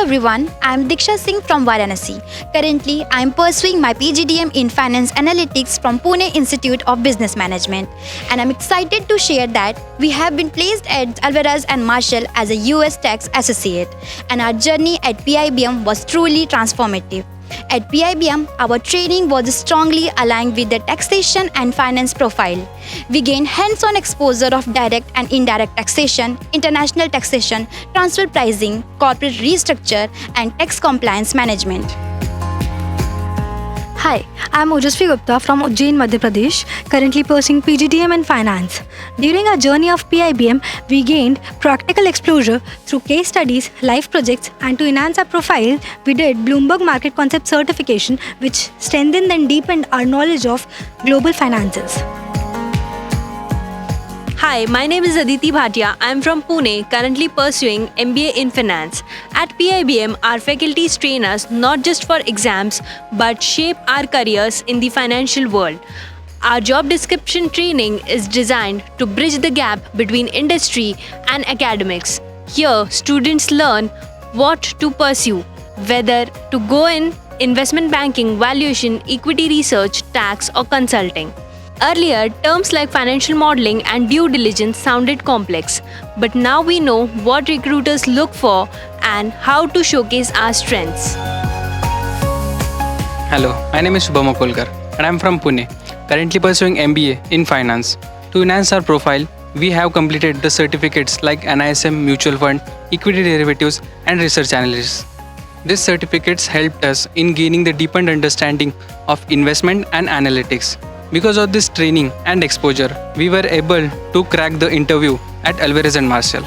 everyone, I am Diksha Singh from Varanasi. Currently, I am pursuing my PGDM in Finance Analytics from Pune Institute of Business Management. And I'm excited to share that we have been placed at Alvarez Marsal as a US tax associate. And our journey at PIBM was truly transformative. At PIBM, our training was strongly aligned with the taxation and finance profile. We gained hands-on exposure of direct and indirect taxation, international taxation, transfer pricing, corporate restructure, and tax compliance management. Hi, I am Ojasvi Gupta from Ujjain, Madhya Pradesh, currently pursuing PGDM in Finance. During our journey of PIBM, we gained practical exposure through case studies, live projects, and to enhance our profile, we did Bloomberg Market Concepts certification, which strengthened and deepened our knowledge of global finances. Hi, my name is Aditi Bhatia. I am from Pune, currently pursuing MBA in Finance. At PIBM, our faculties train us not just for exams, but shape our careers in the financial world. Our job description training is designed to bridge the gap between industry and academics. Here, students learn what to pursue, whether to go in investment banking, valuation, equity research, tax, or consulting. Earlier, terms like financial modeling and due diligence sounded complex, but now we know what recruiters look for and how to showcase our strengths. Hello, my name is Shubham Akolkar and I am from Pune, currently pursuing MBA in Finance. To enhance our profile, we have completed the certificates like NISM, Mutual Fund, Equity Derivatives, and Research Analyst. These certificates helped us in gaining the deepened understanding of investment and analytics. Because of this training and exposure, we were able to crack the interview at Alvarez Marsal.